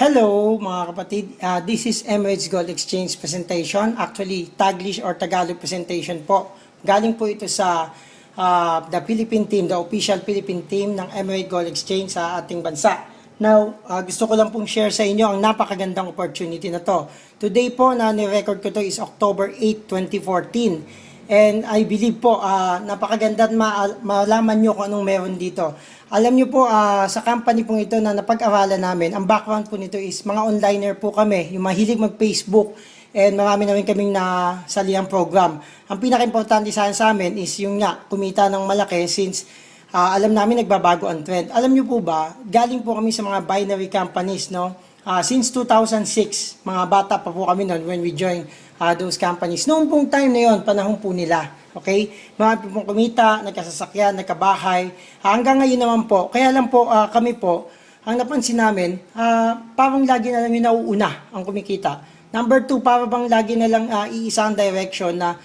Hello mga kapatid, this is Emirates Gold Exchange presentation, actually Taglish or Tagalog presentation po. Galing po ito sa the Philippine team, the official Philippine team ng Emirates Gold Exchange sa ating bansa. Now, gusto ko lang pong share sa inyo ang napakagandang opportunity na to. Today po na ni-record ko to is October 8, 2014. And I believe po, napakaganda at malaman nyo kung anong meron dito. Alam nyo po, sa company pong ito na napag-aralan namin, ang background po nito is mga onliner po kami, yung mahilig mag-Facebook, and marami na rin kaming nasaliang program. Ang pinaka-importante sa amin is yung nga, kumita ng malaki since alam namin nagbabago ang trend. Alam nyo po ba, galing po kami sa mga binary companies, no? Since 2006, mga bata pa po kami noon when we joined those companies. Noong pong time na yon, panahon po nila. Okay? Mga pong kumita, nagkasasakyan, nagkabahay. Hanggang ngayon naman po, kaya lang po kami po, ang napansin namin, parang lagi na lang yung nauuna ang kumikita. Number two, parang bang lagi na lang iisang direction na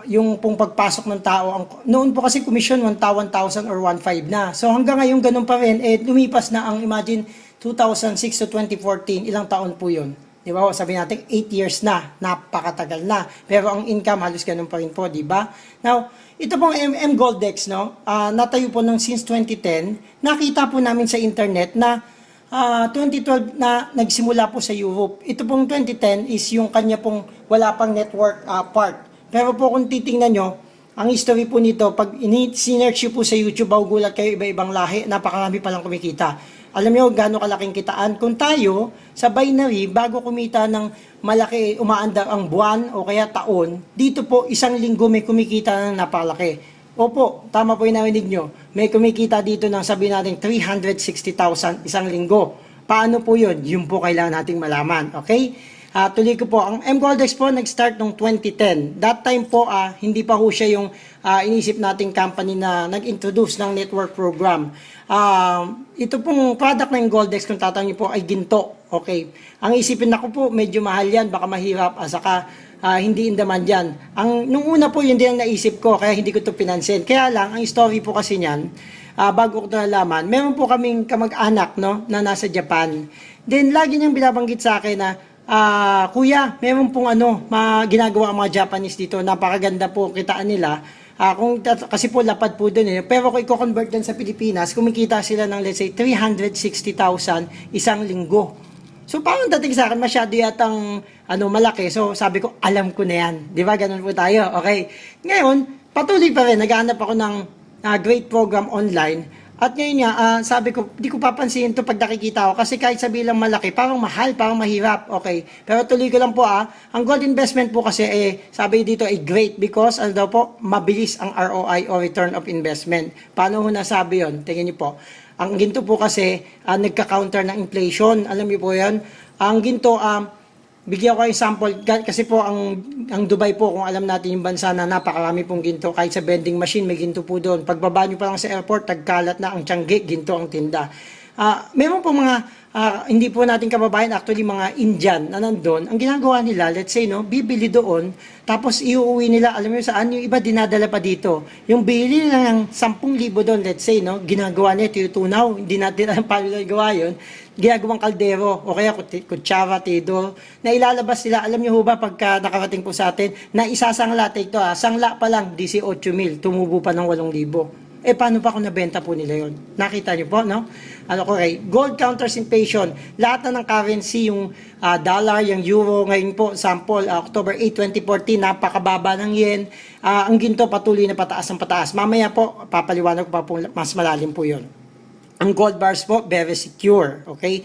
yung pong pagpasok ng tao. Noon po kasi commission 1,000 or 1,500 na. So hanggang ngayon ganun pa rin, lumipas na ang imagine 2006 to 2014, ilang taon po yun? Di ba? Sabi natin 8 years na, napakatagal na. Pero ang income halos ganun pa rin po, di ba? Now, ito pong Goldex, no? Natayo po ng since 2010. Nakita po namin sa internet na 2012 na nagsimula po sa Europe. Ito pong 2010 is yung kanya pong wala pang network part. Pero po kung titingnan nyo, ang history po nito, pag sinerch po sa YouTube, gulat kayo iba-ibang lahi, napakarami palang kumikita. Alam nyo gaano kalaking kitaan. Kung tayo, sa binary, bago kumita ng malaki, umaandar ang buwan o kaya taon, dito po isang linggo may kumikita ng napakalaki. Opo, tama po yung narinig nyo. May kumikita dito ng sabihin natin 360,000 isang linggo. Paano po yun? Yun po kailangan nating malaman. Okay? Tuloy ko po, ang Goldex po nag-start noong 2010. That time po, hindi pa ho siya yung inisip nating company na nag-introduce ng network program. Ito pong product ng Goldex, kung tatanungin po, ay ginto. Okay. Ang isipin ako po, medyo mahal yan, baka mahirap, saka hindi in demand yan. Nung una po, yun din ang naisip ko, kaya hindi ko ito pinansin. Kaya lang, ang story po kasi niyan, bago ko ito nalaman, meron po kaming kamag-anak, no, na nasa Japan. Then, lagi niyang binabanggit sa akin na, kuya, meron pong ginagawa ang mga Japanese dito, napakaganda po kitaan nila. Kasi po lapad po doon pero kung i-convert din sa Pilipinas, kumikita sila ng let's say 360,000 isang linggo. So parang dating sa akin masyado yatang malaki. So sabi ko, alam ko na yan. Di ba? Ganun po tayo. Okay. Ngayon, patuloy pa rin. Naghahanap ako ng great program online. At ngayon nga, sabi ko, di ko papansin ito pag nakikita ko kasi kahit sabi lang malaki, parang mahal, parang mahirap. Okay. Pero tuloy ko lang po ang gold investment po kasi sabi dito ay great because daw po, mabilis ang ROI o return of investment. Paano ho nasabi yun? Tingnan niyo po. Ang ginto po kasi nagka-counter ng inflation. Alam niyo po yan. Ang ginto, bigyan ko yung sample kasi po ang Dubai po, kung alam natin yung bansa na napakarami pong ginto, kahit sa vending machine may ginto po doon. Pagbaba nyo pa lang sa airport, tagkalat na ang Tiangge, ginto ang tinda. Meron po mga hindi po natin kababayan, actually mga Indian na nandun, ang ginagawa nila, let's say, bibili doon, tapos iuuwi nila, alam mo saan, yung iba dinadala pa dito. Yung bili nila ng 10,000 doon, let's say, ginagawa nila, tutunaw, hindi natin alam paano gawa yun, ginagawang kaldero, o kaya kutsara, tidor, na ilalabas nila, alam nyo ba, pagka nakarating po sa atin, na isasangla, take to sangla pa lang, 18,000, tumubo pa ng 8,000. Paano pa kung nabenta po nila yon? Nakita niyo po, no? Okay, gold counters inflation. Lahat na ng currency, yung dollar, yung euro, ngayon po, sample, October 8, 2014, napakababa ng yen. Ang ginto, patuloy na pataas ang pataas. Mamaya po, papaliwanag ko pa po, mas malalim po yon. Ang gold bars po, very secure. Okay?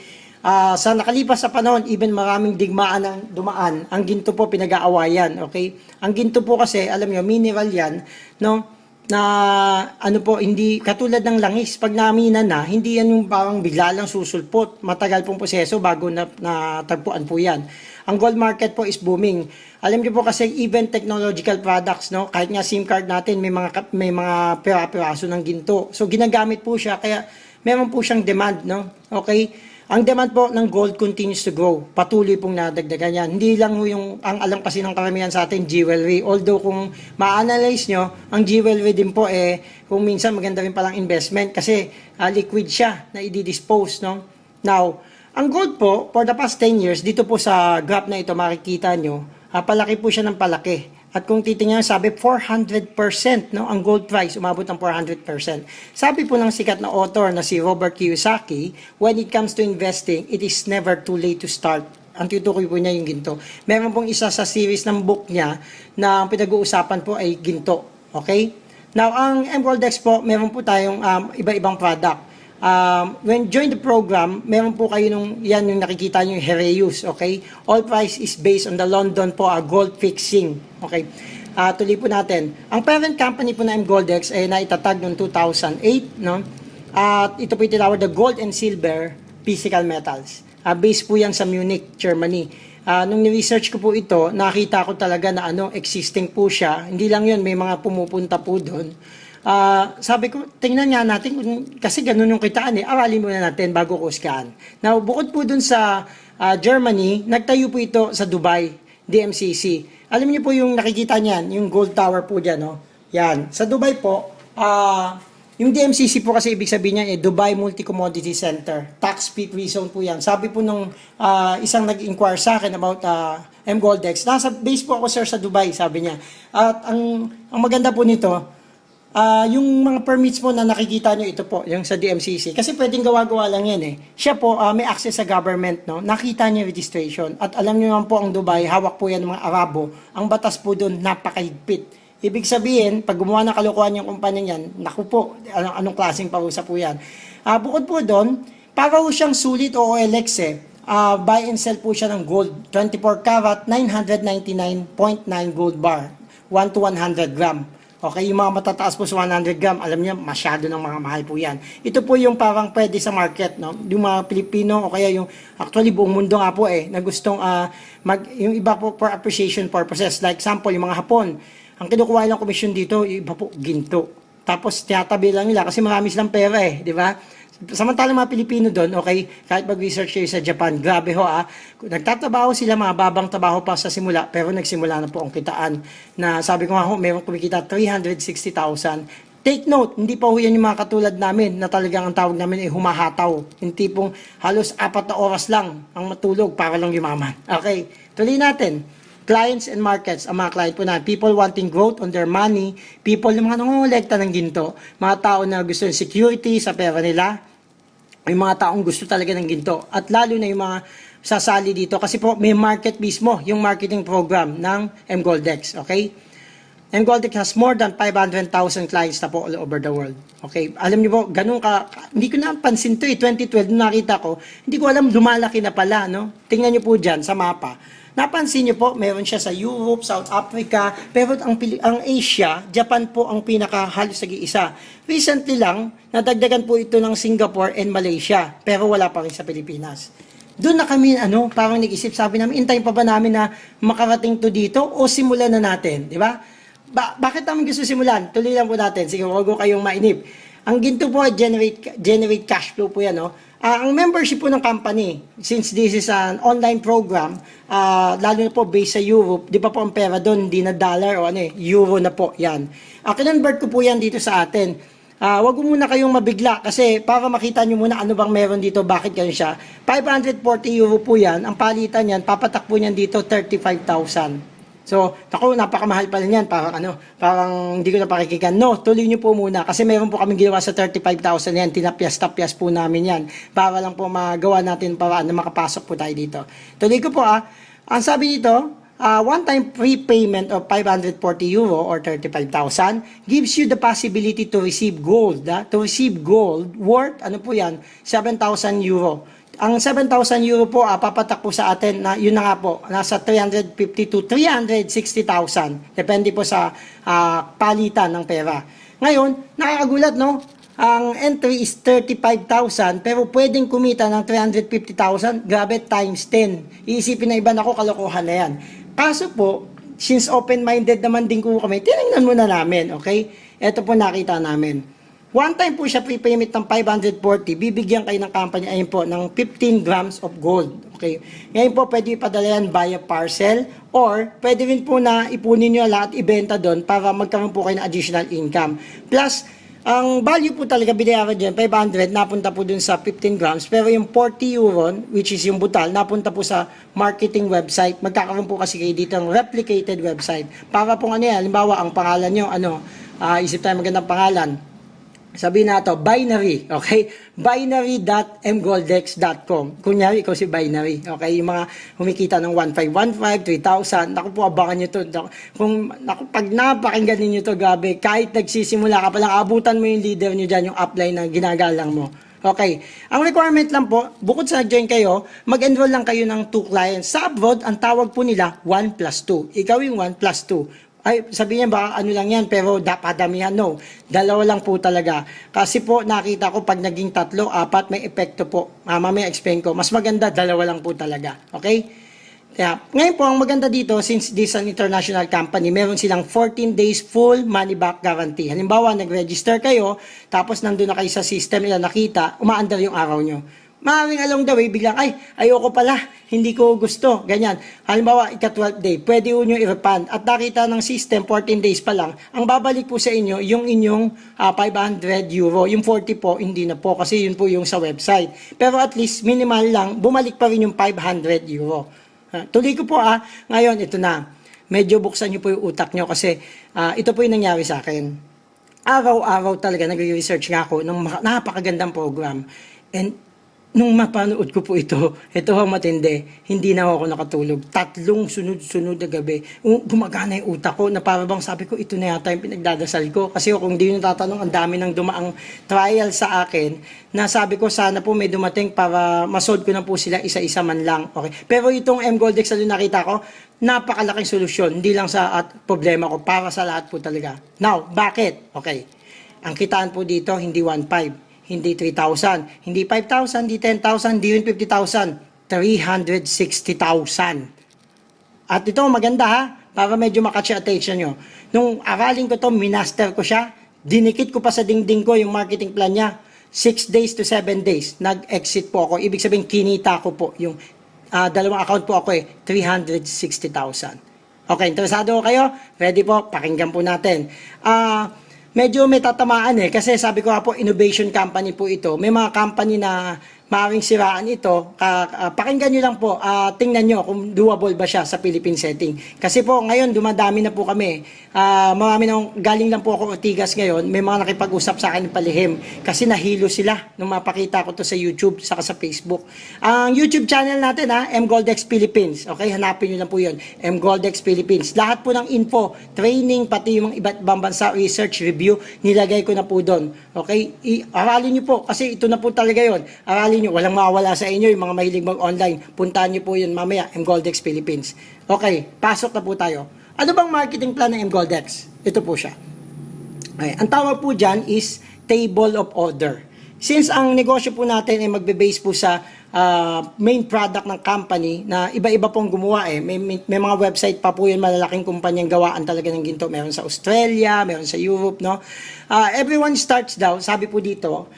Sa nakalipas sa panahon, even maraming digmaan ang dumaan, ang ginto po pinag-aawayan. Okay? Ang ginto po kasi, alam niyo, mineral yan, no? Na hindi katulad ng langis, pag namina na, hindi yan yung parang bigla lang susulpot, matagal pong proseso bago natagpuan po yan. Ang gold market po is booming. Alam niyo po kasi even technological products, no, kahit nga SIM card natin may mga pira-piraso ng ginto, so ginagamit po siya, kaya meron po siyang demand, no. Okay. Ang demand po ng gold continues to grow. Patuloy pong nadagdagan yan. Hindi lang yung, ang alam kasi ng karamihan sa atin, jewelry. Although kung ma-analyze nyo, ang jewelry din po kung minsan maganda rin palang investment kasi liquid siya na i-dispose, no? Now, Ang gold po, for the past 10 years, dito po sa graph na ito, makikita nyo, palaki po siya ng palaki. At kung titingnan, sabi 400%, no? Ang gold price, umabot ng 400%. Sabi po ng sikat na author na si Robert Kiyosaki, when it comes to investing, it is never too late to start. Ang tutukoy po niya yung ginto. Meron pong isa sa series ng book niya na ang pinag-uusapan po ay ginto. Okay? Now, ang MGoldex po, meron po tayong iba-ibang product. When join the program, meron po kayo yan yung nakikita nyo yung Heraeus, okay? All price is based on the London po, gold fixing, okay? Tuloy po natin. Ang parent company po na MGoldex ay naitatag noong 2008, no? At ito po itinawag the gold and silver physical metals. Based po yan sa Munich, Germany. Nung ni-research ko po ito, nakita ko talaga na existing po siya. Hindi lang yun, may mga pumupunta po doon. Sabi ko, tingnan nga natin, kasi ganun yung kitaan aralin muna natin bago kuskaan. Now, bukod po dun sa Germany, nagtayo po ito sa Dubai, DMCC. Alam niyo po yung nakikita niyan, yung gold tower po dyan, no? Yan. Sa Dubai po, yung DMCC po kasi ibig sabihin niya, Dubai Multi-Commodity Center. Tax-free zone po yan. Sabi po nung isang nag-inquire sa akin about MGoldex, nasa base po ako sir sa Dubai, sabi niya. At ang maganda po nito, yung mga permits po na nakikita nyo, ito po, yung sa DMCC. Kasi pwedeng gawa-gawa lang yan Siya po, may access sa government, no? Nakita niya registration. At alam niyo naman po, ang Dubai, hawak po yan ng mga Arabo. Ang batas po doon, napakahigpit. Ibig sabihin, pag gumawa ng kalokohan yung kumpanya yan, naku po, anong klaseng parusa po yan. Bukod po doon, para po siyang sulit o OLX buy and sell po siya ng gold. 24 karat, 999.9 gold bar. 1 to 100 gram. Okay, yung mga matataas po sa 100 gram, alam niyo, masyado ng mga mahal po yan. Ito po yung parang pwede sa market, no? Yung mga Pilipino, o kaya yung, actually buong mundo nga po na gustong, yung iba po for appreciation purposes. Like example, yung mga Hapon, ang kinukuha nilang komisyon dito, yung iba po, ginto. Tapos, tiyatabi lang nila kasi marami silang pera di ba? Samantalang mga Pilipino doon, okay, kahit mag-research kayo sa Japan, grabe ho nagtatrabaho sila, mga babang trabaho pa sa simula, pero nagsimula na po ang kitaan na sabi ko nga ho, mayroong kumikita 360,000. Take note, hindi pa ho yan yung mga katulad namin na talagang ang tawag namin ay humahataw. Yung tipong halos 4 na oras lang ang matulog para lang yumaman. Okay, tuloy natin. Clients and markets, ang mga client po na, people wanting growth on their money, people yung mga nangongolekta ng ginto, mga tao na gusto ng security sa pera nila, yung mga taong gusto talaga ng ginto, at lalo na yung mga sasali dito, kasi po may market mismo, yung marketing program ng MGoldex, okay? MGoldex has more than 500,000 clients na po all over the world. Okay, alam niyo po, ganun hindi ko na pansin to 2012, nung nakita ko, hindi ko alam, lumalaki na pala, no? Tingnan niyo po dyan sa mapa. Napansin niyo po, meron siya sa Europe, South Africa, pero ang Asia, Japan po ang halos nag-iisa. Recently lang, nadagdagan po ito ng Singapore and Malaysia, pero wala pa rin sa Pilipinas. Doon na kami, parang nag-isip, sabi namin, intayin pa ba namin na makarating to dito o simulan na natin, di ba? Bakit namin gusto simulan? Tuloy lang po natin, sige, huwag ko kayong mainip. Ang ginto po ay generate cash flow po yan, ang membership po ng company, since this is an online program, lalo na po based sa Europe, di ba po ang pera doon, hindi na dollar o euro na po, yan. Kinonvert ko po yan dito sa atin. Wag muna kayong mabigla kasi para makita nyo muna ano bang meron dito, bakit ganun siya. 540 euro po yan, ang palitan yan, papatakbo niyan dito 35,000. So, ako, napakamahal pala niyan. Parang hindi ko na pakikigan. No, tuloy niyo po muna. Kasi meron po kami ginawa sa 35,000 yan. Tinapyas-tapyas po namin yan. Para lang po magawa natin paraan na makapasok po tayo dito. Tuloy ko po Ang sabi dito, one-time prepayment of 540 euro or 35,000 gives you the possibility to receive gold. To receive gold worth, 7,000 euro. Ang 7,000 euro po, papatak po sa atin na yun na nga po, nasa 350 to 360,000. Depende po sa palitan ng pera. Ngayon, nakakagulat, no? Ang entry is 35,000 pero pwedeng kumita ng 350,000. Grabe, times 10. Iisipin na iba, ako, kalokohan na yan. Kaso po, since open-minded naman din ko kami, tinignan muna namin, okay? Ito po nakita namin. One time po siya prepayment ng 540, bibigyan kayo ng company ayun po ng 15 grams of gold. Okay. Ngayon po pwede ipadala yan via parcel or pwede rin po na ipunin nyo lahat ibenta doon para magkaroon po kayo ng additional income. Plus, Ang value po talaga binayaran dyan, 500, napunta po dun sa 15 grams. Pero yung 40 euro, which is yung butal, napunta po sa marketing website. Magkakaroon po kasi kayo dito ng replicated website. Para pong ano yan, halimbawa, ang pangalan nyo, isip tayo magandang pangalan. Sabihin na ito, binary, okay? binary.mgoldex.com. Kunyari, ikaw si binary, okay? Yung mga humikita ng 1,515, 3,000, naku po, abangan nyo to. Pag napakinggan ninyo to, gabi, kahit nagsisimula ka palang, abutan mo yung leader nyo dyan, yung upline na ginagalang mo. Okay. Ang requirement lang po, bukod sa nag-join kayo, mag-enroll lang kayo ng 2 clients. Sa abroad, ang tawag po nila, 1+2. Ikaw yung 1+2. Ay, sabihin niya, baka ano lang yan, pero dapadamihan, no. Dalawa lang po talaga. Kasi po, nakita ko, pag naging 3, 4, may epekto po. Mamaya explain ko. Mas maganda, dalawa lang po talaga. Okay? Kaya, ngayon po, ang maganda dito, since this is an international company, meron silang 14 days full money back guarantee. Halimbawa, nag-register kayo, tapos nandun na kayo sa system nila nakita, umaandar yung araw nyo. Maaaring along the way, biglang, ay, ayoko pala, hindi ko gusto, ganyan. Halimbawa, ika-12th day, pwede nyo i-refund. At nakita ng system, 14 days pa lang, ang babalik po sa inyo, yung inyong 500 euro. Yung 40 po, hindi na po, kasi yun po yung sa website. Pero at least, minimal lang, bumalik pa rin yung 500 euro. Tuloy ko po ngayon, ito na. Medyo buksan nyo po yung utak nyo, kasi ito po yung nangyari sa akin. Araw-araw talaga, nag-research nga ako ng napakagandang program. And nung mapanood ko po ito ang matindi, hindi na ako nakatulog. 3 sunod-sunod na gabi. Gumagana yung utak ko na para bang sabi ko, ito na yata yung pinagdadasal ko. Kasi kung di nyo tatanong, ang dami ng dumaang trial sa akin, na sabi ko sana po may dumating para masolve ko na po sila isa-isa man lang. Okay. Pero itong mGoldex na nakita ko, napakalaking solusyon. Hindi lang sa problema ko, para sa lahat po talaga. Now, bakit? Okay. Ang kitaan po dito, hindi 1.5. Hindi 3,000, hindi 5,000, hindi 10,000, hindi rin 50,000, 360,000. At ito, maganda ha, para medyo makatch attention nyo. Nung aralin ko to, minaster ko siya, dinikit ko pa sa dingding ko yung marketing plan niya, 6 days to 7 days, nag-exit po ako. Ibig sabihin, kinita ko po, yung dalawang account po ako 360,000. Okay, interesado kayo? Ready po? Pakinggan po natin. Medyo may tatamaan kasi sabi ko nga po, innovation company po ito. May mga company na maaaring siraan ito. Pakinggan nyo lang po, tingnan nyo kung doable ba siya sa Philippine setting. Kasi po ngayon, dumadami na po kami. Marami na, galing lang po ako Ortigas ngayon, may mga nakipag-usap sa akin ng palihim. Kasi nahilo sila nung mapakita ko to sa YouTube, saka sa Facebook. Ang YouTube channel natin, mGoldex Philippines. Okay, hanapin nyo lang po yun. mGoldex Philippines. Lahat po ng info, training, pati yung iba't ibang bansa, research, review, nilagay ko na po doon. Okay, aralin nyo po, kasi ito na po talaga yun. Aralin nyo, walang mawawala sa inyo, yung mga mahilig mag-online. Puntahan nyo po yun mamaya, mGoldex Philippines. Okay, pasok na po tayo. Ano bang marketing plan ng mGoldex? Ito po siya. Okay, ang tawag po dyan is table of order. Since ang negosyo po natin ay magbe-base po sa main product ng company na iba-iba pong gumawa may mga website pa po yun, malalaking kumpanyang gawaan talaga ng ginto. Meron sa Australia, meron sa Europe, no? Everyone starts daw, sabi po dito,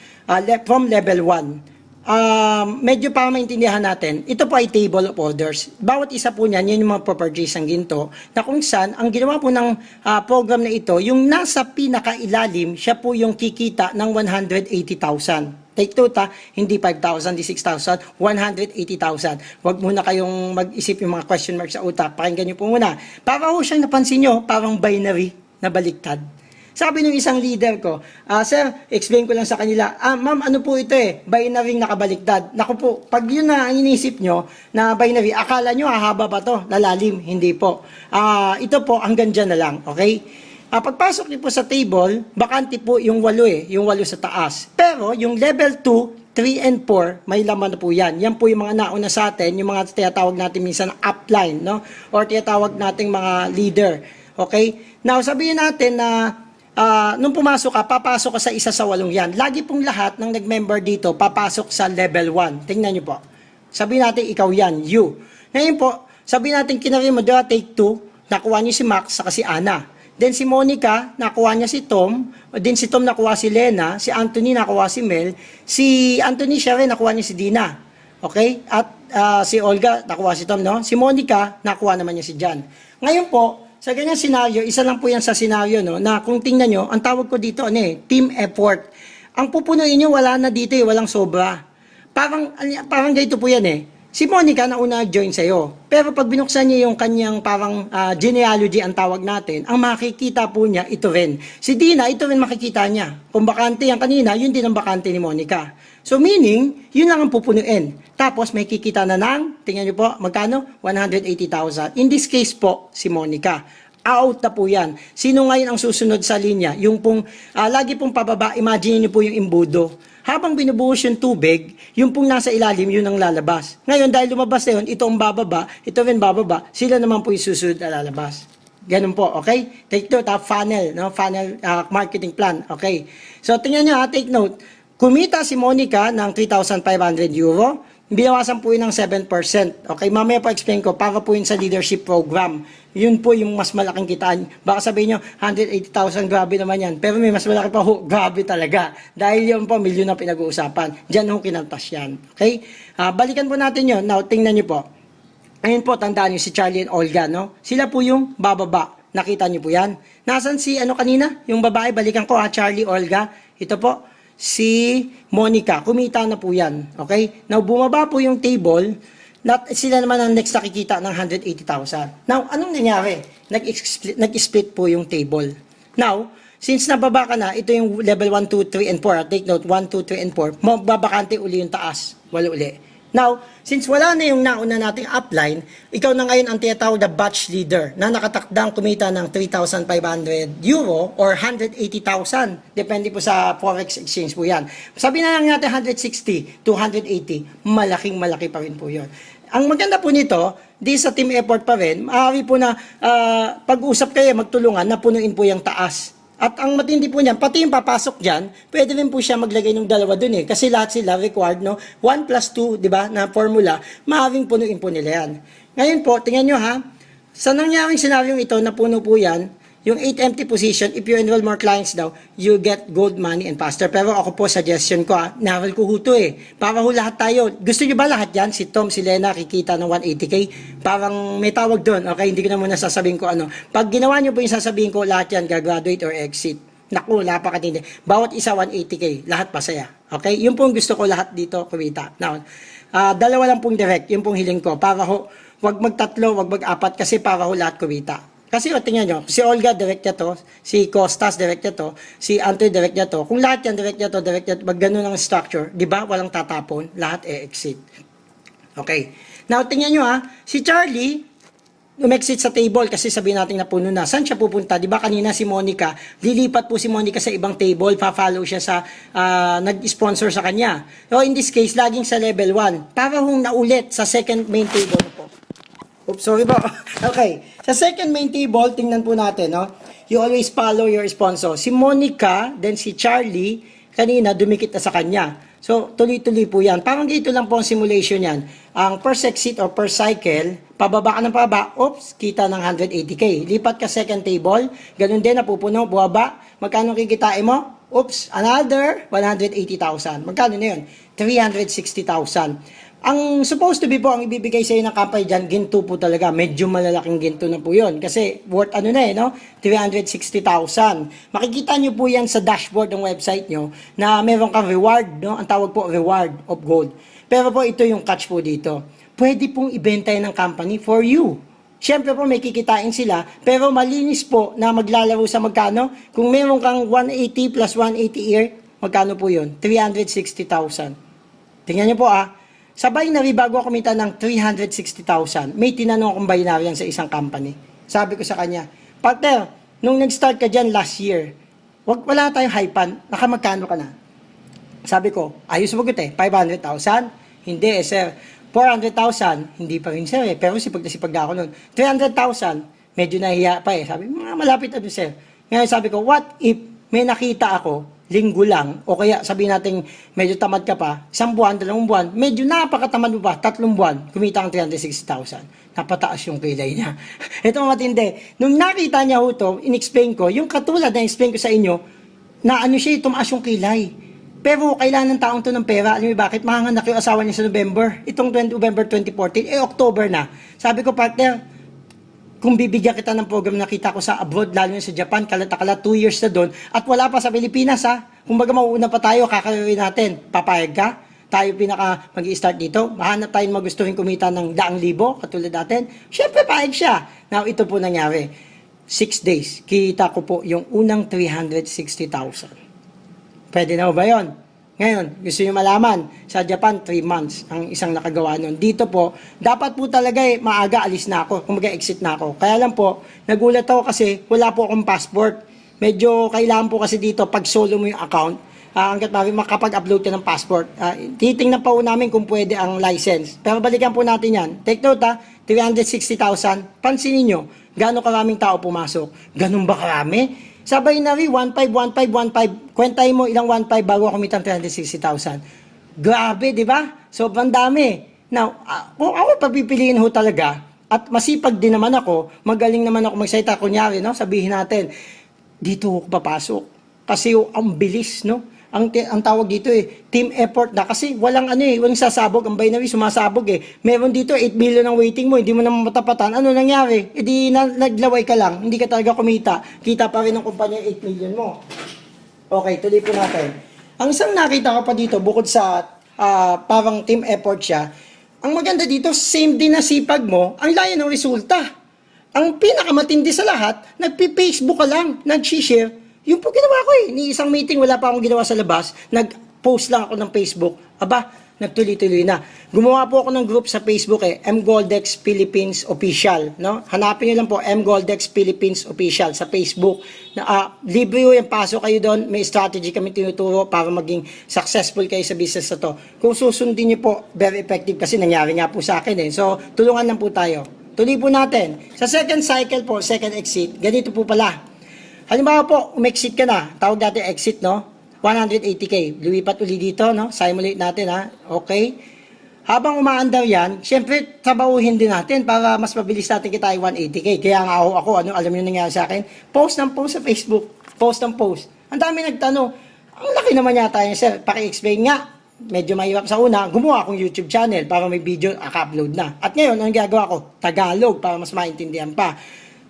from level 1. Medyo para maintindihan natin, ito po ay table of orders. Bawat isa po niyan, yun yung mga properties ng ginto, na kung saan, ang ginawa po ng program na ito, yung nasa pinakailalim, siya po yung kikita ng 180,000. Take 2 hindi 5,000, hindi 6,000, 180,000. Huwag muna kayong mag-isip yung mga question mark sa utak. Pakinggan nyo po muna. Para ho siyang napansin nyo, parang binary na baliktad. Sabi ng isang leader ko, sir, explain ko lang sa kanila, ma'am, ano po ito binary nakabaliktad. Naku po, pag yun na ang inisip nyo na binary, akala nyo hahaba pa to, lalalim, hindi po. Ito po, hanggang dyan na lang, okay? Pagpasok niyo po sa table, bakante po yung 8 yung 8 sa taas. Pero yung level 2, 3 and 4, may laman na po yan. Yan po yung mga nauna sa atin, yung mga tinatawag natin minsan upline, no? Or tinatawag nating mga leader. Okay? Now, sabihin natin na nung pumasok ka, papasok ka sa isa sa 8 yan. Lagi pong lahat ng nag-member dito, papasok sa level 1. Tingnan nyo po. Sabihin natin, ikaw yan, you. Ngayon po, sabihin natin, kinari mo, take 2, nakuha nyo si Max, saka si Ana. Then si Monica, nakuha niya si Tom. Then si Tom nakuha si Lena. Si Anthony nakuha si Mel. Si Anthony siya rin, nakuha niya si Dina. Okay? At si Olga, nakuha si Tom, no? Si Monica, nakuha naman niya si Jan. Ngayon po, sa ganyan scenario, isa lang po yan sa scenario, no, na kung tingnan nyo, ang tawag ko dito, team effort. Ang pupunuin nyo, wala na dito walang sobra. Parang ganito po yan Si Monica nauna join sa'yo. Pero pag binuksan niya yung kanyang parang genealogy ang tawag natin, ang makikita po niya, ito rin. Si Dina, ito rin makikita niya. Kung bakante yan kanina, yun din ang bakante ni Monica. So meaning, yun lang ang pupunuin. Tapos may kikita na ng, tingnan niyo po, magkano? 180,000. In this case po, si Monica. Out na po yan. Sino ngayon ang susunod sa linya? Yung pong, lagi pong pababa, imagine niyo po yung imbudo. Habang binubuhos yung tubig, yung pong nasa ilalim, yun ang lalabas. Ngayon, dahil lumabas na yun, ito ang bababa, ito rin bababa, sila naman po yung susunod na lalabas. Ganun po, okay? Take note, funnel, no? Funnel marketing plan, okay? So, tingnan nyo, take note. Kumita si Monica ng 3,500 euro, binawasan po yun ng 7%. Okay, mamaya po explain ko, para po yun sa leadership program. Yun po yung mas malaking kitaan. Baka sabihin nyo, 180,000, grabe naman yan. Pero may mas malaki pa ho, grabe talaga. Dahil yun po, milyon na pinag-uusapan. Diyan ho kinaltas yan. Okay? Balikan po natin yun. Now, tingnan nyo po. Ayun po, tandaan nyo si Charlie and Olga, no? Sila po yung bababa. Nakita nyo po yan. Nasaan si ano kanina? Yung babae, balikan ko Charlie, Olga. Ito po, si Monica. Kumita na po yan. Okay? Now, bumaba po yung table. Sila naman ang next nakikita ng 180,000. Now, anong nangyari? Nag-split po yung table. Now, since nababa ka na, ito yung level 1, 2, 3, and 4. Take note, 1, 2, 3, and 4. Mababakante uli yung taas. Wala uli. Now, since wala na yung nauna nating upline, ikaw na ngayon ang tinatawag na batch leader na nakatakdang kumita ng 3,500 euro or 180,000. Depende po sa forex exchange po yan. Sabi na lang natin 160 to 180, malaki pa rin po yun. Ang maganda po nito, di sa team effort pa rin, maaari po na pag-usap kayo, magtulungan, na punuin po yung taas. At ang matindi po niyan, pati yung papasok dyan, pwede rin po siya maglagay ng dalawa dun Kasi lahat sila required, no? 1 plus 2, di ba, na formula, maaaring punuin po nila yan. Ngayon po, tingnan nyo sa nangyaring scenario ito, na puno po yan, yung 8 empty position, if you enroll more clients daw, you get gold money and faster. Pero ako po, suggestion ko naral ko huto Para ho lahat tayo. Gusto nyo ba lahat yan? Si Tom, si Lena, kikita ng 180k? Parang may tawag doon. Okay, hindi ko na muna sasabihin ko ano. Pag ginawa nyo po yung sasabihin ko, lahat yan, gagraduate or exit. Naku, napakatindi. Bawat isa 180k, lahat pasaya. Okay, yun po gusto ko lahat dito kumita. Now, dalawa lang pong direct, yun pong hiling ko. Para ho, wag magtatlo, wag mag-apat, kasi para ho lahat kumita. Kasi tingnan nyo, si Olga direct niya to, si Costas direct niya to, si Ante direct niya to. Kung lahat yan direct niya to, mag ganun ang structure, di ba? Walang tatapon, lahat exit. Okay. Now, tingnan nyo si Charlie, umexit sa table kasi sabihin natin na puno na. Saan siya pupunta? Di ba kanina si Monica, lilipat po si Monica sa ibang table, pa-follow siya sa nag-sponsor sa kanya. So, in this case, laging sa level 1. Para hong naulit sa second main table po. Oops, sorry po. Okay. Sa second main table, tingnan po natin, no? You always follow your sponsor. Si Monica, then si Charlie, kanina dumikit na sa kanya. So, tuloy-tuloy po yan. Parang dito lang po ang simulation yan. Ang per exit or per cycle, pababa ka ng pababa, oops, kita ng 180k. Lipat ka second table, ganun din, napupuno, buwaba. Magkano kikitain mo? Oops, another 180,000. Magkano na yun? 360,000. Ang supposed to be po, ang ibibigay sa iyo ng company dyan, ginto po talaga. Medyo malalaking ginto na po yun. Kasi worth no? 360,000. Makikita nyo po yan sa dashboard ng website nyo na meron kang reward, no? Ang tawag po, reward of gold. Pero po, ito yung catch po dito. Pwede pong ibenta ng company for you. Siyempre po, may kikitain sila, pero malinis po na maglalaro sa magkano. Kung meron kang 180 plus 180 year, magkano po yun? 360,000. Tingnan nyo po Sa binary, bago ako kumita ng 360,000, may tinanong akong binary sa isang company. Sabi ko sa kanya, partner, nung nag-start ka dyan last year, wala tayong hypan, nakamagkano ka na? Sabi ko, ayos sumagot 500,000? Hindi sir. 400,000? Hindi pa rin sir pero sipag na ako nun. 300,000? Medyo nahiya pa Sabi, malapit na doon sir. Ngayon sabi ko, what if may nakita ako, linggo lang, o kaya sabihin natin medyo tamad ka pa, 1 buwan, 2 buwan, medyo napakatamad mo pa, 3 buwan, kumita ang 360,000. Napataas yung kilay niya. Ito matindi. Nung nakita niya to, in-explain ko, yung katulad na explain ko sa inyo, na siya, tumaas yung kilay. Pero kailangan ng taong to ng pera. Alam mo bakit? Mahanganak yung asawa niya sa November. Itong November 2014, October na. Sabi ko, partner, kung bibigyan kita ng program na kita ko sa abroad, lalo na sa Japan, kalata-kala 2 years na doon, at wala pa sa Pilipinas ha. Kumbaga mauuna pa tayo, kakawin natin. Papayag ka? Tayo pinaka mag-i-start dito. Mahanap tayo magustuhin kumita ng 100,000 katulad natin. Siyempre, payag siya. Now, ito po nangyari. 6 days, kita ko po yung unang 360,000. Pwede na ba yun? Ngayon, gusto nyo malaman, sa Japan, 3 months ang isang nakagawa nun. Dito po, dapat po talaga maaga alis na ako, kumbaga exit na ako. Kaya lang po, nagulat ako kasi wala po akong passport. Medyo kailangan po kasi dito, pag solo mo yung account, hanggat makapag-upload ka ng passport. Titingnan pa po namin kung pwede ang license. Pero balikan po natin yan. Take note 360,000. Pansinin nyo, gano'ng karaming tao pumasok? Ganun ba karami? Sa binary, 1.5, 1.5, 1.5. Kwentahin mo ilang 1.5 bago ako kumita ng 360,000. Grabe, di ba? Sobrang dami. Now, kung ako papipiliin ho talaga, at masipag din naman ako, magaling naman ako magsalita, kunyari, no? Sabihin natin, dito ako papasok. Kasi ang bilis, no? Ang tawag dito team effort na kasi walang walang sasabog, ang binary sumasabog Meron dito 8 million ang waiting mo, hindi mo naman matapatan. Ano nangyari? Naglaway ka lang, hindi ka talaga kumita. Kita pa rin ng kumpanya 8 million mo. Okay, tuloy po natin. Ang isang nakita ko pa dito, bukod sa parang team effort siya, ang maganda dito, same din na sipag mo, ang layo ng resulta. Ang pinakamatindi sa lahat, nagpi-Facebook ka lang, nag-share. Yung po ginawa ko ni isang meeting, wala pa akong ginawa sa labas, nag-post lang ako ng Facebook, aba, nagtuloy-tuloy na. Gumawa po ako ng group sa Facebook M Goldex Philippines Official, no? Hanapin niyo lang po M Goldex Philippines Official sa Facebook. Libre yung pasok kayo doon, may strategy kami tinuturo para maging successful kayo sa business na to. Kung susundin niyo po, very effective kasi nangyari nga po sa akin So, tulungan lang po tayo. Tuloy po natin. Sa second cycle po, second exit, ganito po pala. Halimbawa po, umexit ka na, tawag natin exit, no? 180K. Lumipat uli dito, no? Simulate natin, ha? Okay. Habang umaandar yan, syempre, trabahuhin din natin para mas mabilis natin kita ay 180K. Kaya nga ako, alam niyo nangyari sa akin? Post ng post sa Facebook. Post ng post. Ang dami nagtanong, ang laki naman yata yun, sir. Paki-explain nga. Medyo mahirap sa una, gumawa akong YouTube channel para may video, upload na. At ngayon, anong gagawa ko? Tagalog para mas maintindihan pa.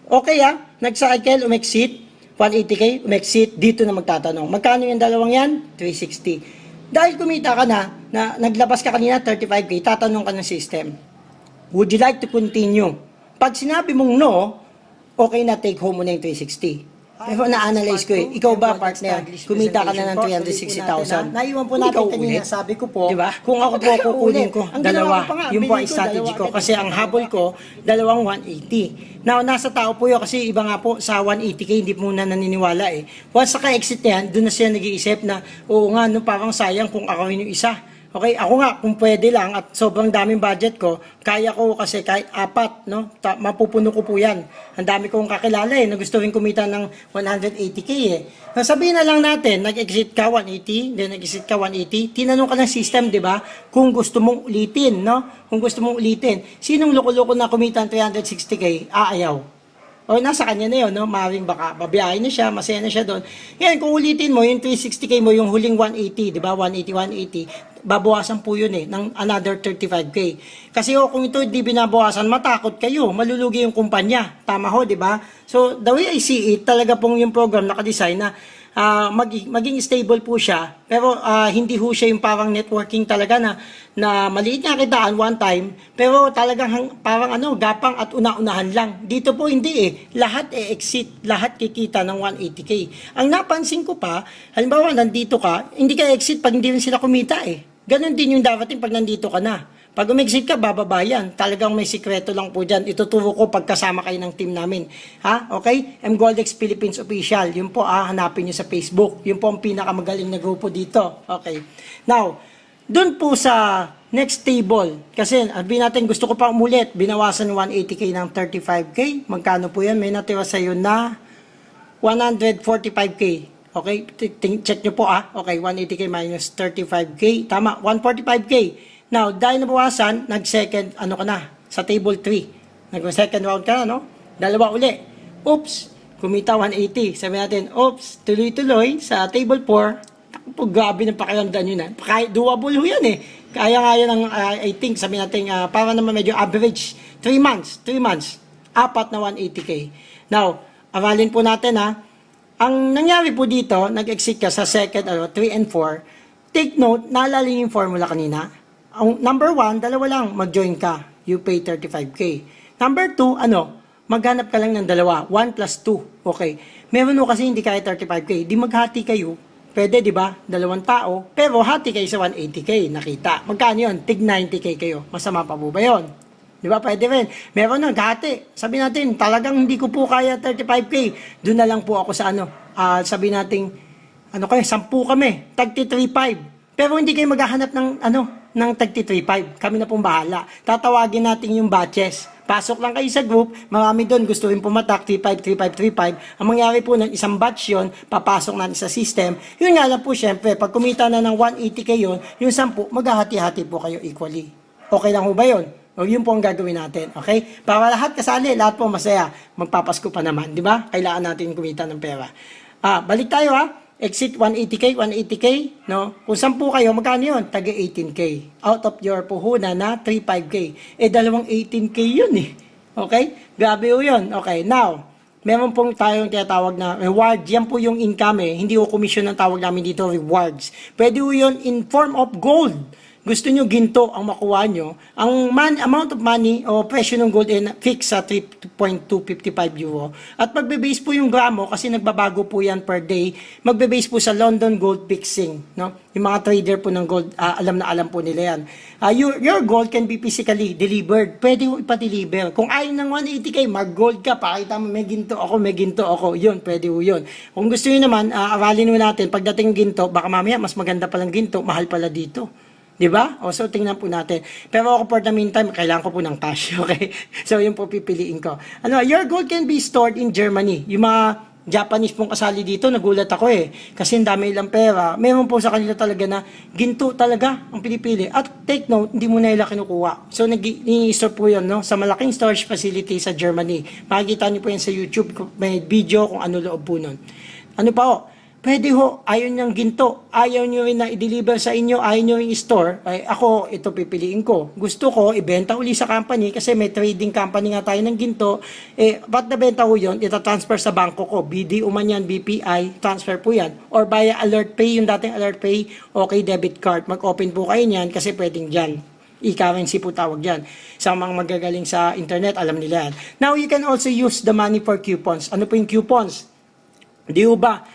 Okay, nag-cycle, umexit. 180K, umexit, dito na magtatanong. Magkano yung dalawang yan? 360. Dahil kumita ka na naglabas ka kanina 35K, tatanong ka ng system. Would you like to continue? Pag sinabi mong no, okay na, take home mo na yung 360. Pero na-analyze ko ikaw ba partner, kumita ka na ng 360,000. Naiwan po natin kanina, sabi ko po, diba? Kung ako po kukunin ko, dalawa, yung po ay strategy ko. Kasi ang habol ko, dalawang 180. Now, nasa tao po yun, kasi iba nga po, sa 180K, hindi po muna naniniwala Once naka-exit na yan, doon na siya nag-iisip na, oo nga, no, parang sayang kung ako yung isa. Okay, ako nga, kung pwede lang at sobrang daming budget ko, kaya ko kasi kahit 4, no? Mapupuno ko po yan. Ang dami kong kakilala na gusto rin kumita ng 180K Sabihin na lang natin, nag-exit ka 180, then nag-exit ka 180, tinanong ka ng system, di ba? Kung gusto mong ulitin, no? Kung gusto mong ulitin, sinong loko-loko na kumita ng 360K, aayaw? O nasa kanya na yun, no? Maring baka babiyahin na siya, masaya na siya doon. Ngayon, kung ulitin mo, yung 360K mo, yung huling 180, di ba? 180, 180, babawasan po yun ng another 35K. Kasi kung ito hindi binabawasan, matakot kayo, malulugi yung kumpanya. Tama ho, di ba? So, the way I see it, talaga pong yung program nakadesign na maging stable po siya, pero hindi ho siya yung parang networking talaga na maliit nga kitaan one time, pero talagang parang gapang at una-unahan lang. Dito po hindi lahat exit, lahat kikita ng 180K. Ang napansin ko pa, halimbawa nandito ka, hindi ka exit pag hindi rin sila kumita Ganon din yung darating pag nandito ka na. Pag umexit ka, bababa yan. Talagang may sikreto lang po dyan. Ituturo ko pagkasama kayo ng team namin. Okay? M Goldex Philippines Official. Yun po, hanapin nyo sa Facebook. Yun po ang pinakamagaling na grupo dito. Okay. Now, dun po sa next table, kasi sabihin natin, gusto ko pa umulit, binawasan 180K ng 35K. Magkano po yan? May natira sa'yo na 145K. Okay? Check nyo po Okay, 180K minus 35K. Tama, 145K. Now, dahil nabawasan, nag-second, ka na, sa table 3. Nag-second round ka na, no? Dalawa uli. Oops, kumita 180. Sabi natin, oops, tuloy-tuloy sa table 4. Po, grabe ng pakiramdam yun doable ho yan Kaya nga yan I think, sabi natin, para naman medyo average. 3 months. apat na 180K. Now, aralin po natin ha. Ang nangyari po dito, nag-exit ka sa second, 3 and 4. Take note, naalala yung formula kanina. Ang number 1, dalawa lang, mag-join ka. You pay 35K. Number 2, maghanap ka lang ng dalawa. 1 plus 2. Okay. Meron mo kasi hindi kaya 35K. Di maghati kayo. Pwede, di ba? Dalawang tao. Pero hati kayo sa 180K. Nakita. Magkano yun? Tig 90K kayo. Masama pa po ba yun? Di ba? Pwede rin. Meron nun, hati. Sabi natin, talagang hindi ko po kaya 35K. Doon na lang po ako sa sabi natin, kayo, 10 kami. Tagti 3.5. Pero hindi kayo maghahanap ng tagti 3.5. Kami na pong bahala. Tatawagin natin yung batches. Pasok lang kayo sa group. Marami doon gusto rin pumatak 3.5, 3.5, 3.5. Ang mangyari po nun, isang batch yun, papasok natin sa system. Yun nga lang po, syempre, pag kumita na ng 180K yun, yung 10, maghahati-hati po kayo equally. Okay lang ho ba yun? O yun po ang gagawin natin, okay? Para lahat kasali, lahat po masaya. Magpapasko pa naman, di ba? Kailangan natin kumita ng pera. Balik tayo Exit 180K, 180K, no? Kung 10 kayo, magkano yun? Taga 18K. Out of your puhunan na 35K. Dalawang 18K yun Okay? Grabe yun. Okay, now, meron pong tayong tinatawag na reward. Yan po yung income Hindi po commission ang tawag namin dito, rewards. Pwede po yun in form of gold. Gusto nyo ginto ang makuha nyo, ang amount of money o presyo ng gold ay fix sa 3.255 euro. At magbe-base po yung gramo kasi nagbabago po yan per day. Magbe-base po sa London Gold Fixing. No? Yung mga trader po ng gold, alam po nila yan. Your gold can be physically delivered. Pwede mo ipa-deliver. Kung ayaw ng 180K, mag-gold ka, pakita mo may ginto ako. Yun, pwede po yun. Kung gusto nyo naman, aralin mo natin, pagdating ginto, baka mamaya mas maganda palang ginto, mahal pala dito. Diba? So, tingnan po natin. Pero ako for the meantime, kailangan ko po ng cash. Okay? So, yun po pipiliin ko. Your gold can be stored in Germany. Yung mga Japanese pong kasali dito, nagulat ako Kasi ang dami ilang pera. Meron po sa kanila talaga na ginto talaga ang pinipili. At take note, hindi mo na nila kinukuha. So, nag-i-store po yun, no? Sa malaking storage facility sa Germany. Makikita niyo po yan sa YouTube. May video kung ano loob po nun. Ano pa Pwede ayaw niyang ginto, ayaw niyo rin na i-deliver sa inyo, ayaw niyo rin i-store, ay ako, ito pipiliin ko. Gusto ko, ibenta uli sa company kasi may trading company nga tayo ng ginto, ba't nabenta ko yun? Ita-transfer sa bangko ko, BDO man yan, BPI, transfer po yan. Or via Alert Pay, yung dating Alert Pay, okay, debit card, mag-open po kayo niyan kasi pwedeng dyan. E-currency po tawag dyan. Sa mga magagaling sa internet, alam nila yan. Now, you can also use the money for coupons. Ano po yung coupons? Di ba?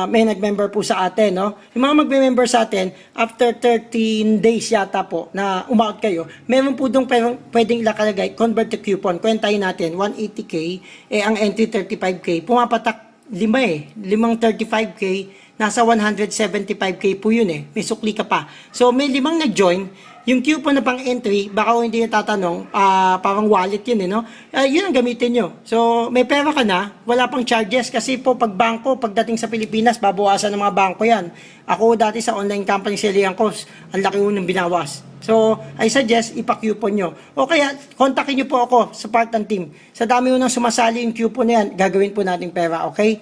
May nag-member po sa atin, no? Yung mga mag-member sa atin, after 13 days yata po na umaut kayo, meron po doon pwedeng ilakalagay, convert to coupon. Kwentahin natin, 180K, ang entry 35K, pumapatak 5 limang 35K, nasa 175K po yun may sukli ka pa. So, may 5 nag-join, yung coupon na pang entry, baka kung hindi natatanong, parang wallet yun no? Yun ang gamitin nyo. So, may pera ka na, wala pang charges kasi po pag bangko, pagdating sa Pilipinas, babawasan ng mga bangko yan. Ako dati sa online company silihan ko, ang laki unang binawas. So, I suggest, ipa-coupon nyo. O kaya, kontakin nyo po ako sa part ng team. Sa dami unang sumasali yung coupon na yan, gagawin po natin pera, okay?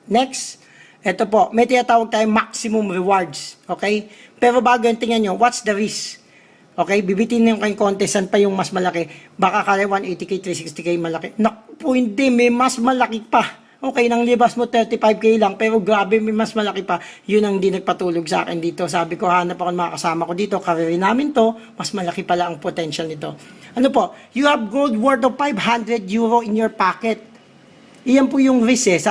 Next, ito po, may tinatawag tayong maximum rewards, okay? Pero bago yung tingnan nyo, what's the risk? Okay, bibitin nyo kayong contestant pa yung mas malaki. Baka kaya 180K, 360K malaki. Naku, hindi, may mas malaki pa. Okay, nang libas mo 35K lang, pero grabe, may mas malaki pa. Yun ang hindi nagpatulog sa akin dito. Sabi ko, hanap ako ng mga kasama ko dito. Career namin to, mas malaki pala ang potential nito. Ano po, you have gold worth of 500 euro in your pocket. Iyan po yung risk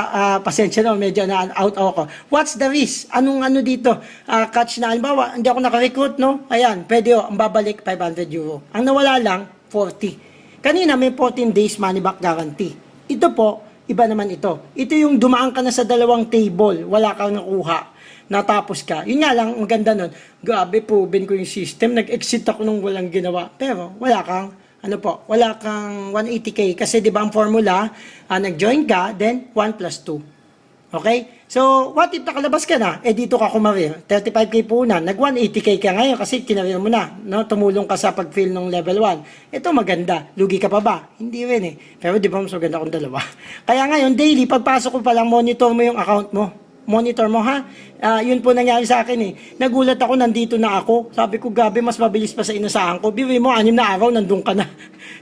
pasensya na, medyo na out ako. What's the risk? Anong dito? Catch na, halimbawa, hindi ako naka-recruit, no? Ayan, pwede ang babalik 500 euro. Ang nawala lang, 40. Kanina may 14 days money back guarantee. Ito po, iba naman ito. Ito yung dumaan ka na sa dalawang table, wala kang nakuha, natapos ka. Yun nga lang, ang ganda nun. Grabe po, bin ko yung system, nag-exit ako nung walang ginawa. Pero, wala kang wala kang 180K kasi 'di ba ang formula, nag-join ka, then 1 plus 2. Okay? So, what if nakalabas ka na? Dito ka kumarir. 35K po na. Nag-180K ka ngayon kasi kinarir mo na. No? Tumulong ka sa pag-fill ng level 1. Ito maganda. Lugi ka pa ba? Hindi rin Pero 'di ba mas maganda kung dalawa? Kaya ngayon, daily, pagpasok ko pa lang, monitor mo yung account mo. monitor mo ha. Yun po nangyari sa akin eh. Nagulat ako, nandito na ako. Sabi ko, gabi, mas mabilis pa sa inasahan ko. Bibi mo, 6 na araw, nandun ka na.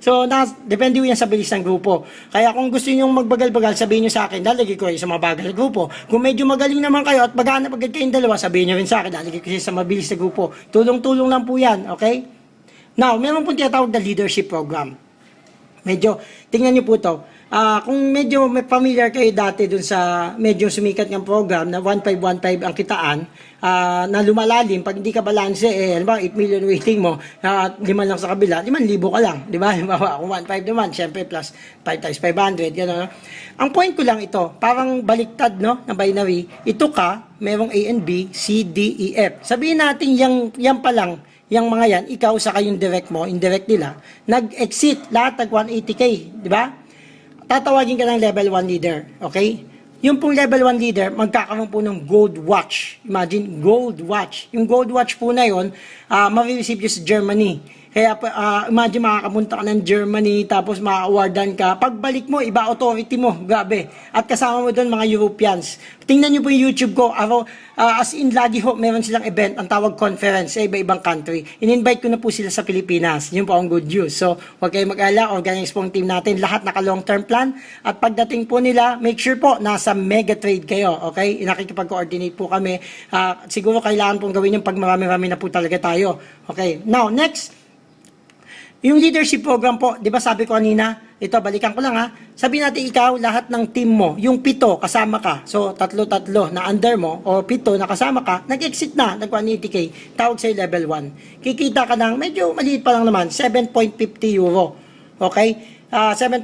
So, depende yan sa bilis ng grupo. Kaya kung gusto niyo magbagal-bagal, sabihin niyo sa akin, lalagay ko kayo sa mabagal na grupo. Kung medyo magaling naman kayo at maghanap agad kayong dalawa, sabihin niyo rin sa akin, lalagay ko kayo sa mabilis na grupo. Tulong-tulong lang po yan, okay? Now, meron po tinatawag na leadership program. Medyo, tingnan niyo po to. Kung medyo may familiar kayo dati dun sa medyo sumikat ng program na 1,515 ang kitaan, na lumalalim, pag hindi ka balanse, ano ba, 8 million waiting mo, 5 lang sa kabila, 5,000 ka lang, di ba? Kung 1,500 naman, syempre plus 5 times 500, gano'n. Ang point ko lang ito, parang baliktad, no, na binary, ito ka, merong A and B, C, D, E, F. Sabihin natin, yan pa lang, yung mga yan, ikaw sa kayong direct mo, indirect nila, nag-exit, lahat nag 180K, di ba? Tatawagin ka ng level 1 leader, okay? Yung pong level 1 leader, magkakaroon po ng gold watch. Imagine, gold watch. Yung gold watch po na yun, ma-receive yun sa Germany. Kaya imagine makakapunta ka ng Germany, tapos ma-awardan ka. Pagbalik mo, iba authority mo, grabe. At kasama mo doon mga Europeans. Tingnan nyo po yung YouTube ko, as in lagi ho, meron silang event, ang tawag conference sa iba-ibang country. In-invite ko na po sila sa Pilipinas. Yun po ang good news. So, huwag kayong mag-alala, organize po ang team natin, lahat naka long-term plan. At pagdating po nila, make sure po, nasa mega trade kayo, okay? Nakikipag-coordinate po kami. Siguro kailangan pong gawin yung pag marami-rami na po talaga tayo. Okay, now, next, yung leadership program po, di ba sabi ko kanina, ito, balikan ko lang ha, sabihin natin ikaw, lahat ng team mo, yung 7 kasama ka, so 3 na under mo, o 7 na kasama ka, nag-exit na, nag-180K, tawag sa'yo level 1. Kikita ka ng, medyo maliit pa lang naman, 7.50 euro. Okay? 7.50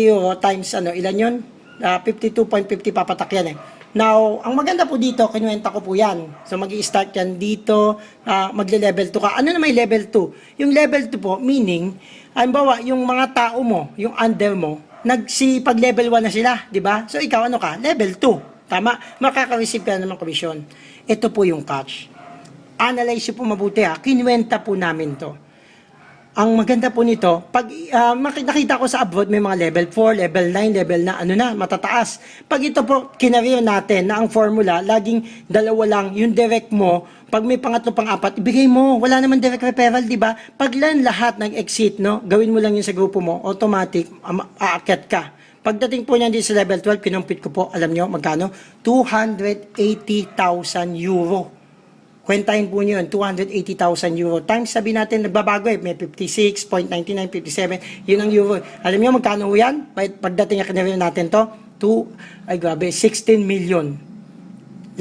euro times, ilan yun? 52.50 papatak yan eh. Now, ang maganda po dito, kinuwenta ko po yan. So, mag-i-start yan dito, magle-level 2 ka. Ano na may level 2? Yung level 2 po, meaning, halimbawa, yung mga tao mo, yung under mo, pag-level 1 na sila, di ba? So, ikaw ano ka? Level 2. Tama? Makaka-receive ka na ng commission. Ito po yung catch. Analyze po mabuti ha. Kinuwenta po namin to. Ang maganda po nito, pag nakita ko sa abroad, may mga level 4, level 9, level na matataas. Pag ito po, kinariyo natin na ang formula, laging 2 lang, yung direct mo, pag may pangatlo pang apat, ibigay mo, wala naman direct referral, di ba? Pag lahat nag-exit, no, gawin mo lang yun sa grupo mo, automatic, aakyat ka. Pagdating po niyan din sa level 12, kinumpit ko po, alam nyo, magkano? 280,000 euro. Kwentahin po nyo yun, 280,000 euro. Times, sabi natin, nagbabago may 56.99, 57, yun ang euro. Alam nyo, magkano yan? Pagdating na natin to, 16 million.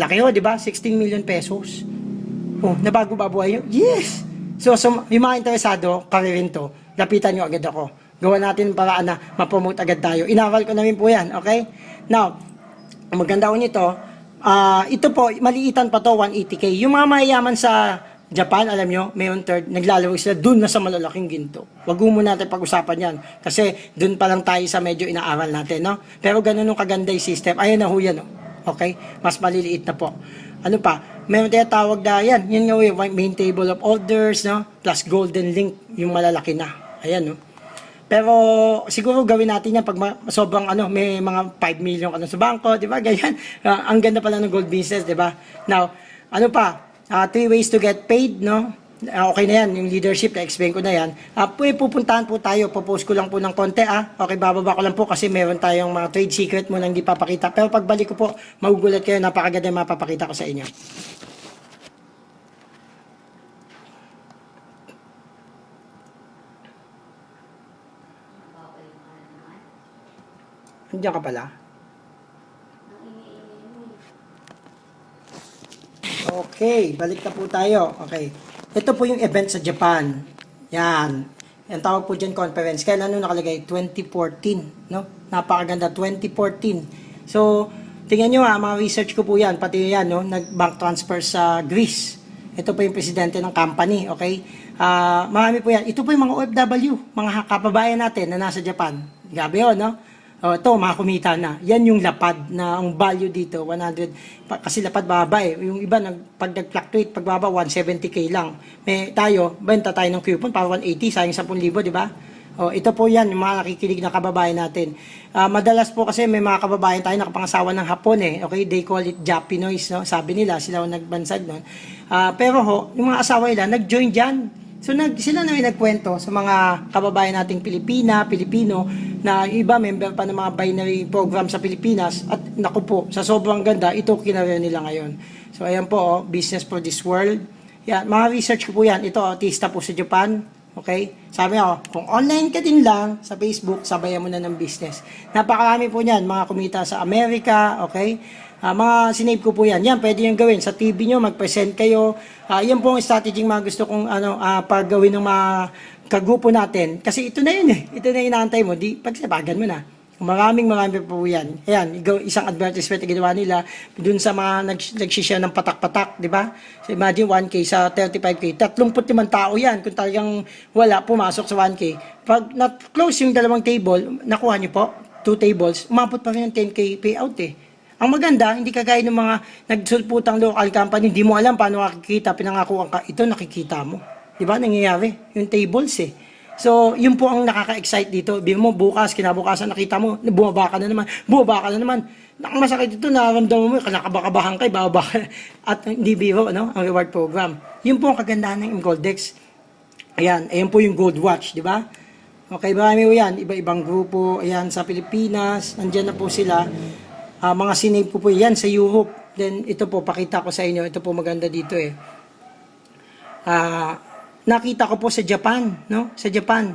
Laki ho, di ba? 16 million pesos. Oh, nabago ba buhay yun? Yes! So yung mga interesado, karirin to, lapitan nyo agad ako. Gawa natin paraan na ma-promote agad tayo. Inaral ko na rin po yan, okay? Now, ang maganda ko nito, ito po, maliitan pa to, 180K. Yung mga mayayaman sa Japan, alam nyo, mayroon third, naglalawag sila dun na sa malalaking ginto. Wag mo natin pag-usapan yan. Kasi dun pa lang tayo sa medyo inaaral natin, no? Pero ganun yung kaganda yung system. Ayan na ho yan, no? Okay? Mas maliliit na po. Ano pa? Mayroon tayo tawag na yan. Yan nga yung main table of orders, no? Plus golden link, yung malalaki na. Ayan, no? Pero siguro gawin natin yan pag sobrang may mga 5 million sa bangko, di ba? Ganyan. Ang ganda pala ng gold business, di ba? Now, ano pa? 3 ways to get paid, no? Okay na yan, yung leadership, na-explain ko na yan. Pupuntahan po tayo, popost ko lang po ng konti, Okay, bababa ko lang po kasi meron tayong mga trade secret mo nang hindi papakita. Pero pagbalik ko po, magugulat kayo, napakaganda yung mapapakita ko sa inyo. Andiyan ka pala? Okay, balik na po tayo. Okay. Ito po yung event sa Japan. Yan. Yan tawag po dyan conference. Kailan nakalagay? 2014. No? Napakaganda. 2014. So, tingnan nyo mga research ko po yan. Pati yan, no? Nag-bank transfer sa Greece. Ito po yung presidente ng company. Okay? Marami po yan. Ito po yung mga OFW. Mga kababayan natin na nasa Japan. Gabi yun, no? Ito, mga kumita na. Yan yung lapad na ang value dito, 100. Kasi lapad baba eh. Yung iba, pag nag-fluctuate, pagbaba, 170K lang. May tayo, benta tayo ng coupon para 180, sayang 10,000, di ba? Oh, ito po yan, yung mga nakikinig na kababayan natin. Madalas po kasi may mga kababayan tayo nakapangasawa ng Hapon eh. Okay, they call it Japinois, no? Sabi nila, sila ang nagbansag nun. Pero ho, yung mga asawa nila, nag-join dyan. So sila na may nagkwento sa mga kababayan nating Pilipino, na iba member pa ng mga binary program sa Pilipinas, at naku po, sa sobrang ganda, ito kinareer nila ngayon. So ayan po, oh, business for this world. Yan, mga research ko po yan. Ito, artista po sa Japan. Okay? Sabi ako, kung online ka din lang sa Facebook, sabayan mo na ng business. Napakarami po niyan, mga kumita sa Amerika, okay? Mga sinave ko po yan. Yan, pwede yung gawin. Sa TV nyo, mag-present kayo. Yan po ang strategy mga gusto kong pagawin ng mga kagrupo natin. Kasi ito na yun eh. Ito na inaantay mo. Di, pagsabagan mo na. Marami po yan. Ayan, isang advertisement na ginawa nila dun sa mga nagsishare ng patak-patak, di ba? So imagine 1K sa 35K. 35 tao yan. Kung talagang wala, pumasok sa 1K. Pag na-close yung dalawang table, nakuha nyo po, 2 tables, umabot pa rin yung 10K payout eh. Ang maganda, hindi kagaya ng mga nagsulputang local company, hindi mo alam paano makikita, pinangakuan ka, ito nakikita mo. Di ba? Nangyayari. Yung tables eh. So, yun po ang nakaka-excite dito. Biro mo, bukas, kinabukasan, nakita mo, bumaba ka na naman. Ang masakit dito, nararamdaman mo, nakabakabahan ka, bababa ka. At hindi biro, no? Ang reward program. Yun po ang kagandahan ng Goldex. Ayan po yung Gold Watch, di ba? Okay, marami po yan. Iba-ibang grupo, ayan, sa Pilipinas, nandyan na po sila. Mga sinave ko po yan sa Europe. Then, ito po, pakita ko sa inyo. Ito po maganda dito eh. Nakita ko po sa Japan, no? Sa Japan.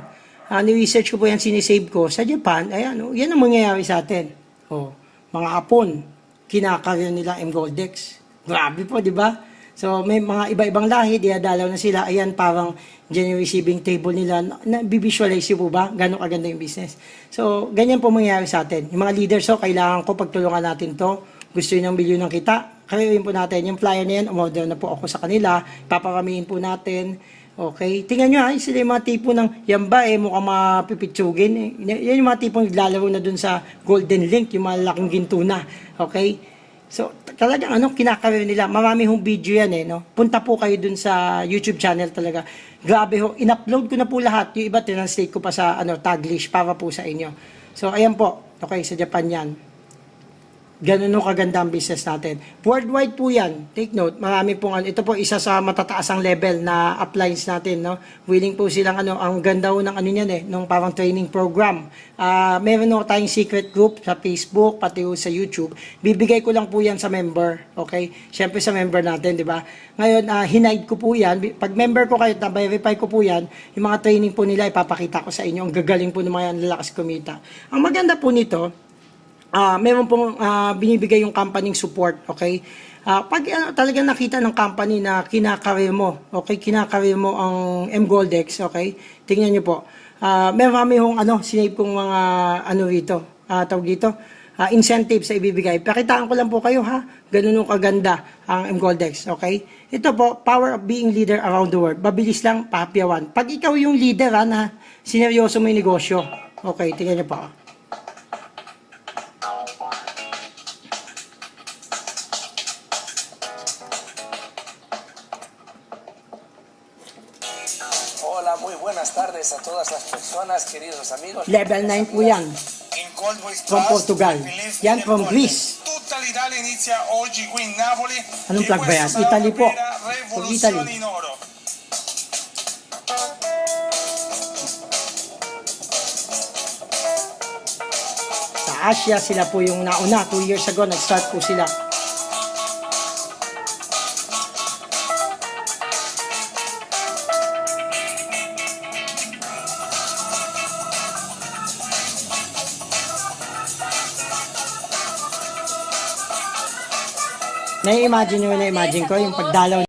Ni-research ko po yan, sinisave ko. Sa Japan, ayan, oh, yan ang mangyayari sa atin. Oh, mga Hapon, kinakareer nila Goldex. Grabe po, di ba? So, may mga iba-ibang lahi, diadalaw na sila. Ayan, parang dyan yung receiving table nila. Bivisualize po ba? Gano'ng kaganda yung business. So, ganyan po mangyayari sa atin. Yung mga leaders, so, kailangan ko pagtulungan natin to. Gusto yun ng bilyon ng kita. Kareerin po natin. Yung flyer na yan, umorder na po ako sa kanila. Paparamihin po natin. Okay? Tingnan nyo ha, sila yung mga tipo ng, yan ba eh, mukhang mapipitsugin. Eh. Yan yung mga tipong naglalaro na dun sa Golden Link, yung mga laking ginto na. Okay? So, talagang kinakareer nila. Marami hong video yan eh, no? Punta po kayo dun sa YouTube channel talaga. Grabe ho, in-upload ko na po lahat. Yung iba, tinranslate ko pa sa Taglish para po sa inyo. So, ayan po. Okay, sa Japan yan. Ganun no kaganda ang business natin. Worldwide po yan. Take note, marami pong ito po isa sa matataasang level na appliance natin, no. Willing po silang ang ganda ho ng niyan eh, nung parang training program. Meron ho tayong secret group sa Facebook, pati ho sa YouTube. Bibigay ko lang po yan sa member, okay? Syempre sa member natin, di ba? Ngayon, hinide ko po yan. Pag member ko kayo, na-verify ko po yan, yung mga training po nila, ipapakita ko sa inyo. Ang gagaling po ng mga lalakas kumita. Ang maganda po nito, meron pong binibigay yung company support, okay? Pag talagang nakita ng company na kinakareer mo, okay? Kinakareer mo ang Goldex, okay? Tingnan nyo po. Meron kami yung sinave kong mga rito, tawag dito, incentive sa ibibigay. Pakitaan ko lang po kayo ha, ganun yung kaganda ang Goldex, okay? Ito po, power of being leader around the world. Mabilis lang, papyawan. Pag ikaw yung leader na sineryoso mo yung negosyo, okay, tingnan nyo po. Hola, muy buenas tardes a todas las personas, queridos amigos. Level 9 po yan. From Portugal. Yan from Greece. Anong flag ba yan? Italy po. From Italy. Sa Asia, sila po yung nauna. 2 years ago, nag-start po sila. Na-imagine ko yung pagdalaw